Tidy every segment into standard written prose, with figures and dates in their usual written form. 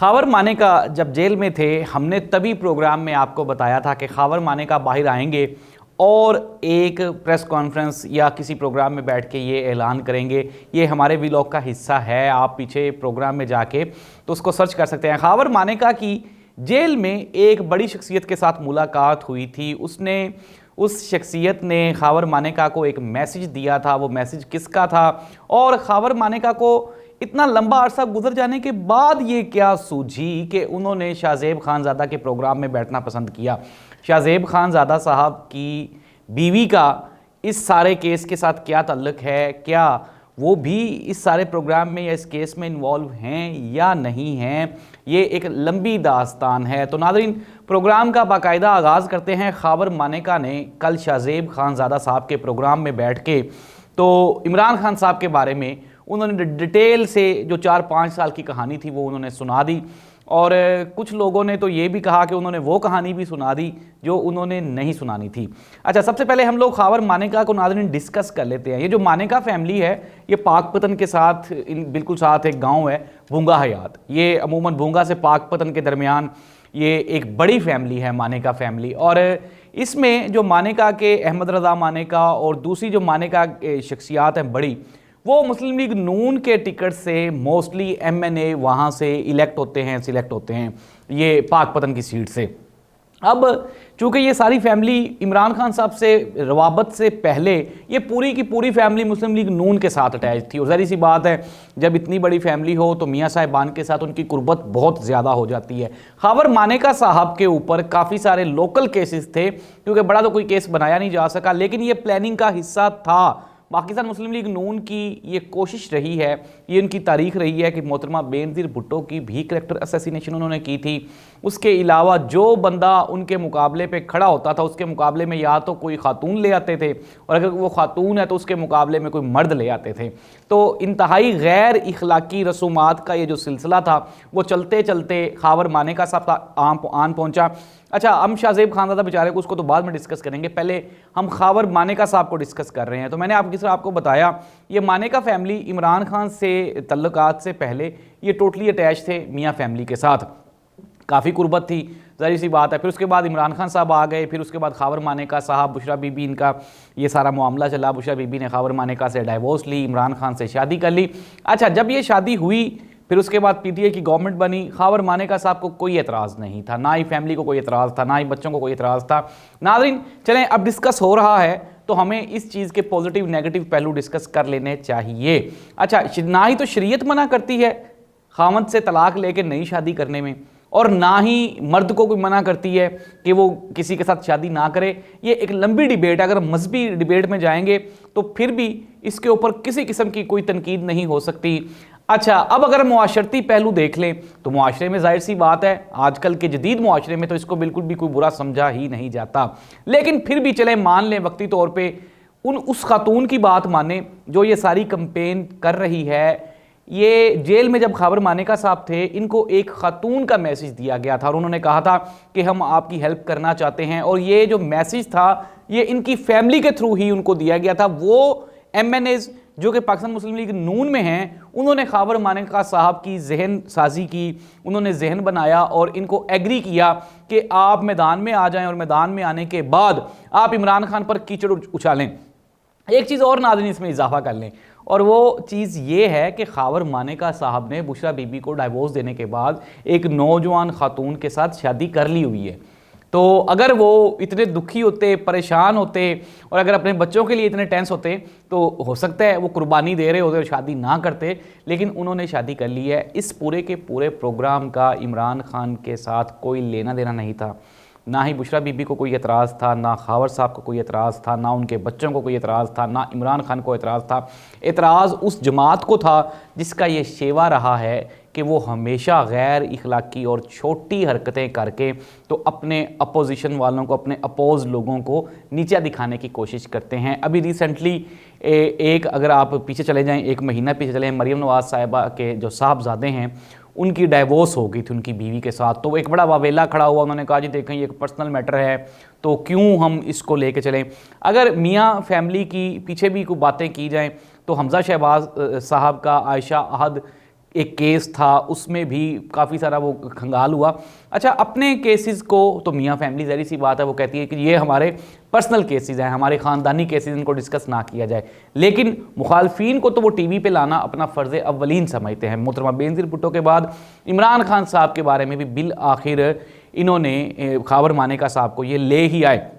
खावर मानेका जब जेल में थे, हमने तभी प्रोग्राम में आपको बताया था कि खावर मानेका बाहर आएंगे और एक प्रेस कॉन्फ्रेंस या किसी प्रोग्राम में बैठ के ये ऐलान करेंगे। ये हमारे व्लॉग का हिस्सा है, आप पीछे प्रोग्राम में जाके तो उसको सर्च कर सकते हैं। खावर मानेका की जेल में एक बड़ी शख्सियत के साथ मुलाकात हुई थी। उस शख्सियत ने खावर मानेका को एक मैसेज दिया था। वो मैसेज किसका था और खावर मानेका को इतना लंबा अरसा गुजर जाने के बाद ये क्या सूझी कि उन्होंने शाहजेब खानज़ादा के प्रोग्राम में बैठना पसंद किया। शाहजेब खानज़ादा साहब की बीवी का इस सारे केस के साथ क्या ताल्लुक है, क्या वो भी इस सारे प्रोग्राम में या इस केस में इन्वॉल्व हैं या नहीं हैं, ये एक लंबी दास्तान है। तो नाज़रीन, प्रोग्राम का बाकायदा आगाज़ करते हैं। खावर मानेका ने कल शाहजेब खानज़ादा साहब के प्रोग्राम में बैठ के तो इमरान खान साहब के बारे में उन्होंने डिटेल से जो 4-5 साल की कहानी थी वो उन्होंने सुना दी। और कुछ लोगों ने तो ये भी कहा कि उन्होंने वो कहानी भी सुना दी जो उन्होंने नहीं सुनानी थी। अच्छा, सबसे पहले हम लोग खावर मानेका को नाज़रीन डिस्कस कर लेते हैं। ये जो मानेका फैमिली है ये पाकपतन के साथ बिल्कुल साथ एक गांव है भूंगा हयात। ये अमूमन भूंगा से पाकपतन के दरमियान ये एक बड़ी फैमिली है मानेका फैमिली। और इसमें जो मानेका के अहमद रज़ा मानेका और दूसरी जो मानेका शख्सियात हैं बड़ी, वो मुस्लिम लीग नून के टिकट से मोस्टली MNA वहाँ से सिलेक्ट होते हैं ये पाकपतन की सीट से। अब चूँकि ये सारी फैमिली इमरान खान साहब से रवाबत से पहले ये पूरी की पूरी फैमिली मुस्लिम लीग नून के साथ अटैच थी। और ज़ाहिर सी बात है, जब इतनी बड़ी फैमिली हो तो मियाँ साहिबान के साथ उनकी कुर्बत बहुत ज़्यादा हो जाती है। खावर मानेका साहब के ऊपर काफ़ी सारे लोकल केसेस थे, क्योंकि बड़ा तो कोई केस बनाया नहीं जा सका, लेकिन ये प्लानिंग का हिस्सा था। पाकिस्तान मुस्लिम लीग नून की ये कोशिश रही है, ये उनकी तारीख रही है कि मोहतरमा बेनज़ीर भुट्टो की भी करेक्टर असैसिनेशन उन्होंने की थी। उसके अलावा जो बंदा उनके मुकाबले पे खड़ा होता था उसके मुकाबले में या तो कोई खातून ले आते थे, और अगर वो खातून है तो उसके मुकाबले में कोई मर्द ले आते थे। तो इंतहाई गैर इखलाकी रसूमात का ये जो सिलसिला था वो चलते चलते खावर मानेका साहब आन पहुँचा। अच्छा, हम शाहजेब खानज़ादा बेचारे को उसको तो बाद में डिस्कस करेंगे, पहले हम खावर मानेका साहब को डिस्कस कर रहे हैं। तो मैंने आपको बताया ये मानेका फैमिली इमरान खान से तल्लुकात से पहले ये टोटली अटैच थे मियाँ फैमिली के साथ, काफ़ी कुर्बत थी, ज़ाहिर सी बात है। फिर उसके बाद इमरान खान साहब आ गए, फिर उसके बाद खावर मानेका साहब, बुशरा बीबी, इनका ये सारा मामला चला। बुशरा बीबी ने खावर मानेका से डाइवोर्स ली, इमरान खान से शादी कर ली। अच्छा, जब ये शादी हुई फिर उसके बाद PTA की गवर्नमेंट बनी। खावर मानेका साहब को कोई एतराज़ नहीं था, ना ही फैमिली को कोई एतराज़ था, ना ही बच्चों को कोई एतराज़ था। नाज़रीन, चलें अब डिस्कस हो रहा है तो हमें इस चीज़ के पॉजिटिव नेगेटिव पहलू डिस्कस कर लेने चाहिए। अच्छा, ना ही तो शरीयत मना करती है खामद से तलाक लेके नई शादी करने में, और ना ही मर्द को कोई मना करती है कि वो किसी के साथ शादी ना करे। ये एक लंबी डिबेट है, अगर मजहबी डिबेट में जाएंगे तो फिर भी इसके ऊपर किसी किस्म की कोई तनकीद नहीं हो सकती। अच्छा, अब अगर मुआशरती पहलू देख लें तो मुआशरे में जाहिर सी बात है आजकल के जदीद मुआशरे में तो इसको बिल्कुल भी कोई बुरा समझा ही नहीं जाता, लेकिन फिर भी चले मान लें वक्ती तौर पे उस खातून की बात माने जो ये सारी कंपेन कर रही है। ये जेल में जब खावर मानेका साहब थे, इनको एक खातून का मैसेज दिया गया था और उन्होंने कहा था कि हम आपकी हेल्प करना चाहते हैं, और ये जो मैसेज था ये इनकी फैमिली के थ्रू ही उनको दिया गया था। वो MNAs जो कि पाकिस्तान मुस्लिम लीग नून में हैं, उन्होंने खावर मानेका साहब की जहन साजी की, उन्होंने जहन बनाया और इनको एग्री किया कि आप मैदान में आ जाएं, और मैदान में आने के बाद आप इमरान खान पर कीचड़ उछालें। एक चीज़ और नाज़रीन इसमें इजाफा कर लें, और वो चीज़ ये है कि खावर मानेका साहब ने बुशरा बीबी को डाइवोर्स देने के बाद एक नौजवान खातून के साथ शादी कर ली हुई है। तो अगर वो इतने दुखी होते, परेशान होते और अगर अपने बच्चों के लिए इतने टेंस होते तो हो सकता है वो कुर्बानी दे रहे होते और शादी ना करते, लेकिन उन्होंने शादी कर ली है। इस पूरे के पूरे प्रोग्राम का इमरान खान के साथ कोई लेना देना नहीं था, ना ही बुशरा बीबी को कोई एतराज़ था, ना खावर साहब को कोई एतराज़ था, ना उनके बच्चों को कोई एतराज़ था, ना इमरान खान को एतराज़ था। एतराज़ उस जमात को था जिसका ये शेवा रहा है कि वो हमेशा गैर इखलाकी और छोटी हरकतें करके तो अपने अपोजिशन वालों को, अपने अपोज लोगों को नीचा दिखाने की कोशिश करते हैं। अभी रिसेंटली एक अगर आप पीछे चले जाएं, 1 महीना पीछे चले, मरियम नवाज़ साहिबा के जो साहबजादे हैं उनकी डाइवोर्स हो गई थी उनकी बीवी के साथ। तो एक बड़ा वावेला खड़ा हुआ, उन्होंने कहा जी देखें ये एक पर्सनल मैटर है तो क्यों हम इसको लेके चलें। अगर मियाँ फैमिली की पीछे भी कोई बातें की जाएँ तो हमज़ा शहबाज साहब का, आयशा अहद एक केस था, उसमें भी काफ़ी सारा वो खंगाल हुआ। अच्छा, अपने केसेस को तो मियाँ फैमिली ज़ाहिर सी बात है वो कहती है कि ये हमारे पर्सनल केसेस हैं, हमारे ख़ानदानी केसेस, इनको डिस्कस ना किया जाए, लेकिन मुखालफीन को तो वो टीवी पे लाना अपना फ़र्ज़ अव्वलीन समझते हैं। मोहतरमा बेनज़ीर भुट्टो के बाद इमरान खान साहब के बारे में भी बिल आखिर इन्होंने खावर मानेका साहब को ये ले ही आए।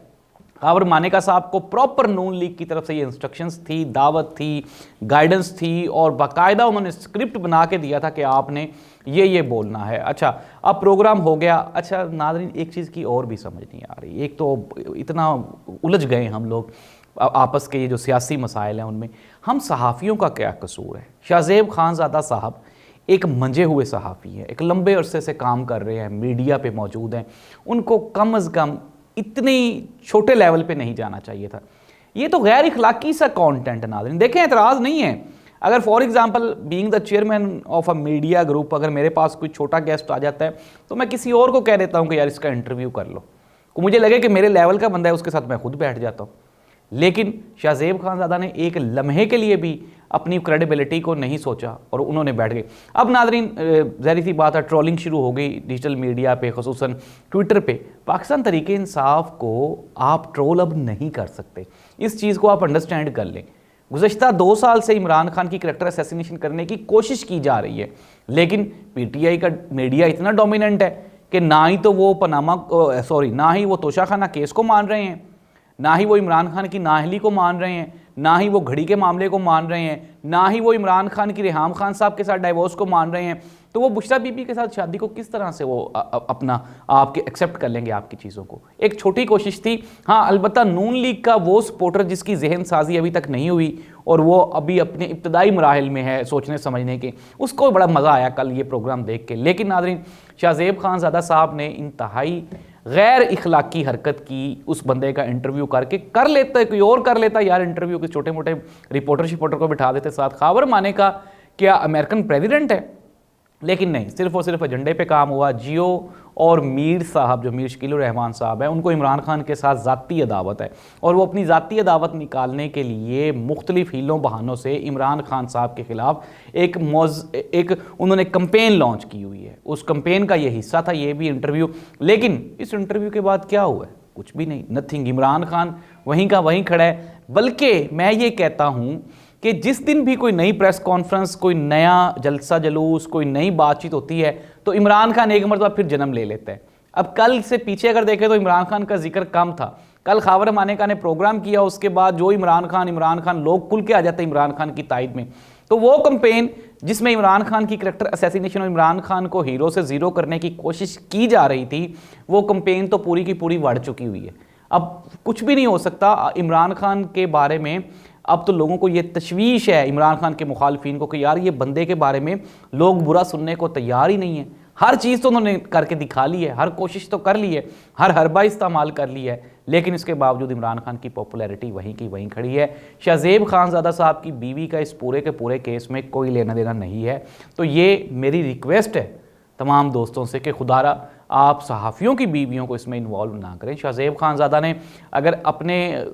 खावर मानेका साहब को प्रॉपर नून लीग की तरफ से ये इंस्ट्रक्शंस थी, दावत थी, गाइडेंस थी, और बाकायदा उन्होंने स्क्रिप्ट बना के दिया था कि आपने ये बोलना है। अच्छा, अब प्रोग्राम हो गया। अच्छा नाज़रीन, एक चीज़ की और भी समझ नहीं आ रही। एक तो इतना उलझ गए हम लोग आपस के, ये जो सियासी मसाइल हैं उनमें, हम सहाफ़ियों का क्या कसूर है? शाहज़ेब खानज़ादा साहब एक मंजे हुए सहाफ़ी हैं, एक लंबे अरसे से काम कर रहे हैं, मीडिया पे मौजूद हैं, उनको कम अज़ कम इतनी छोटे लेवल पे नहीं जाना चाहिए था। ये तो गैर इखलाकी सा कंटेंट नाज़रीन। देखें, एतराज़ नहीं है, अगर for example being the chairman of a media group, अगर मेरे पास कोई छोटा गेस्ट आ जाता है तो मैं किसी और को कह देता हूँ कि यार इसका इंटरव्यू कर लो, को मुझे लगे कि मेरे लेवल का बंदा है, उसके साथ मैं खुद बैठ जाता हूँ। लेकिन शाहज़ेब खानज़ादा ने एक लम्हे के लिए भी अपनी क्रेडिबिलिटी को नहीं सोचा और उन्होंने बैठ गए। अब नाज़रीन, ज़ाहिर सी बात है, ट्रोलिंग शुरू हो गई डिजिटल मीडिया पे, ख़ुसूसन ट्विटर पे। पाकिस्तान तहरीक इंसाफ को आप ट्रोल अब नहीं कर सकते, इस चीज़ को आप अंडरस्टैंड कर लें। गुज़श्ता 2 साल से इमरान खान की करैक्टर असैसिनेशन करने की कोशिश की जा रही है, लेकिन पीटीआई का मीडिया इतना डोमिनेंट है कि ना ही तो वो ना ही वो तोशा खाना केस को मान रहे हैं, ना ही वो इमरान खान की नाअहली को मान रहे हैं, ना ही वो घड़ी के मामले को मान रहे हैं, ना ही वो इमरान खान की रेहाम खान साहब के साथ डाइवोर्स को मान रहे हैं। तो वो बुशरा बीबी के साथ शादी को किस तरह से वो अपना आपके एक्सेप्ट कर लेंगे आपकी चीज़ों को? एक छोटी कोशिश थी। हाँ, अलबत्ता नून लीग का वो सपोर्टर जिसकी जहन साजी अभी तक नहीं हुई और वो अभी अपने इब्तदाई मराहिल में है सोचने समझने के, उसको बड़ा मज़ा आया कल ये प्रोग्राम देख के। लेकिन नाज़रीन, शाहज़ेब खानज़ादा साहब ने इंतहाई गैर इखलाकी हरकत की। उस बंदे का इंटरव्यू करके कर लेता, कोई और कर लेता यार इंटरव्यू, के छोटे मोटे रिपोर्टर को बिठा देते साथ। खावर मानेका क्या अमेरिकन प्रेसिडेंट है? लेकिन नहीं, सिर्फ और सिर्फ एजेंडे पे काम हुआ। जियो और मीर साहब, जो मीर शकीलुर रहमान साहब हैं, उनको इमरान खान के साथ ज़ाती अदावत है और वो अपनी ज़ाती अदावत निकालने के लिए मुख्तलिफ हीलों बहानों से इमरान खान साहब के ख़िलाफ़ एक उन्होंने कंपेन लॉन्च की हुई है। उस कंपेन का ये हिस्सा था ये भी इंटरव्यू। लेकिन इस इंटरव्यू के बाद क्या हुआ है? कुछ भी नहीं, नथिंग। इमरान खान वहीं का वहीं खड़ा है। बल्कि मैं ये कहता हूँ कि जिस दिन भी कोई नई प्रेस कॉन्फ्रेंस, कोई नया जलसा जुलूस, कोई नई बातचीत होती है तो इमरान खान एक मरतबा फिर जन्म ले लेता है। अब कल से पीछे अगर देखें तो इमरान खान का जिक्र कम था। कल खावर मानेका ने प्रोग्राम किया, उसके बाद जो इमरान खान लोग खुल के आ जाते हैं इमरान खान की तायद में। तो वो कंपेन जिसमें इमरान खान की करैक्टर असैसिनेशन और इमरान खान को हीरो से ज़ीरो करने की कोशिश की जा रही थी, वो कंपेन तो पूरी की पूरी बढ़ चुकी हुई है। अब कुछ भी नहीं हो सकता इमरान खान के बारे में। अब तो लोगों को ये तशवीश है इमरान खान के मुखालफिन को कि यार ये बंदे के बारे में लोग बुरा सुनने को तैयार ही नहीं है। हर चीज़ तो उन्होंने करके दिखा ली है, हर कोशिश तो कर ली है, हर हरबा इस्तेमाल कर ली है, लेकिन इसके बावजूद इमरान खान की पॉपुलैरिटी वहीं की वहीं खड़ी है। शाहज़ेब खानज़ादा साहब की बीवी का इस पूरे के पूरे केस में कोई लेना देना नहीं है। तो ये मेरी रिक्वेस्ट है तमाम दोस्तों से कि खुदारा आप सहाफ़ियों की बीवियों को इसमें इन्वॉल्व ना करें। शाहज़ेब खानज़ादा ने अगर अपने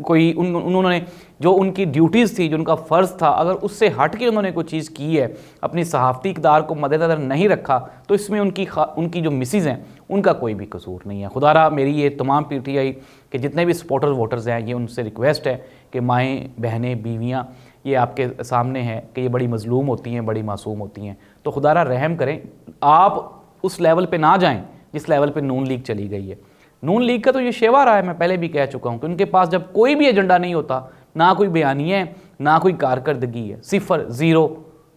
कोई उन्होंने जो उनकी ड्यूटीज़ थी, जो उनका फ़र्ज़ था, अगर उससे हट के उन्होंने कोई चीज़ की है, अपनी सहाफ़ती इक़दार को मद्देनज़र नहीं रखा, तो इसमें उनकी जो मिसेज़ हैं उनका कोई भी कसूर नहीं है। खुदारा मेरी ये तमाम पीटीआई के जितने भी सपोर्टर्स वोटर्स हैं, ये उनसे रिक्वेस्ट है कि माएँ, बहनें, बीवियाँ, ये आपके सामने है कि ये बड़ी मज़लूम होती हैं, बड़ी मासूम होती हैं। तो खुदारा रहम करें, आप उस लेवल पे ना जाएं जिस लेवल पे नून लीग चली गई है। नून लीग का तो ये शेवा रहा है, मैं पहले भी कह चुका हूँ कि उनके पास जब कोई भी एजेंडा नहीं होता, ना कोई बयानिया है, ना कोई कारकर्दगी है, सिफर, ज़ीरो,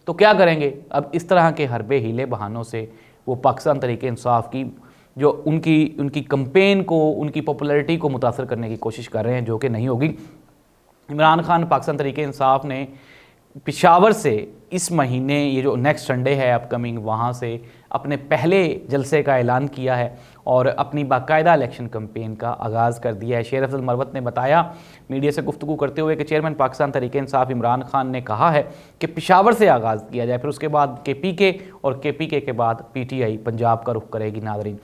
तो क्या करेंगे? अब इस तरह के हरबे हीले बहानों से वो पाकिस्तान तहरीक इंसाफ की जो उनकी कंपेन को, उनकी पॉपुलैरिटी को मुतासर करने की कोशिश कर रहे हैं, जो कि नहीं होगी। इमरान खान पाकिस्तान तहरीक इंसाफ ने पेशावर से इस महीने, ये जो नेक्स्ट संडे है अपकमिंग, वहाँ से अपने पहले जलसे का ऐलान किया है और अपनी बाकायदा इलेक्शन कैंपेन का आगाज़ कर दिया है। शेर अफजल मरवत ने बताया मीडिया से गुफ्तगू करते हुए कि चेयरमैन पाकिस्तान तहरीक इंसाफ इमरान खान ने कहा है कि पेशावर से आगाज़ किया जाए, फिर उसके बाद KPK और KPK के बाद PTI पंजाब का रुख करेगी। नाज़रीन,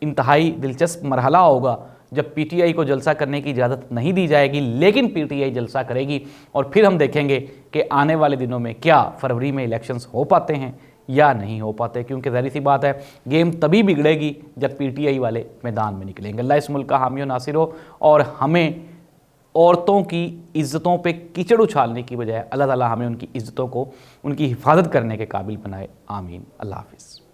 इंतहाई दिलचस्प मरहला होगा जब PTI को जलसा करने की इजाज़त नहीं दी जाएगी, लेकिन PTI जलसा करेगी और फिर हम देखेंगे कि आने वाले दिनों में क्या फरवरी में इलेक्शंस हो पाते हैं या नहीं हो पाते, क्योंकि ज़ाहिर सी बात है गेम तभी बिगड़ेगी जब पीटीआई वाले मैदान में निकलेंगे। अल्लाह इस मुल्क का हामी और नासिर हो, और हमें औरतों की इज़्ज़तों पे कीचड़ उछालने की बजाय अल्लाह ताला हमें उनकी इज़्ज़तों को, उनकी हिफाजत करने के काबिल बनाए। आमीन। अल्लाह हाफ़िज़।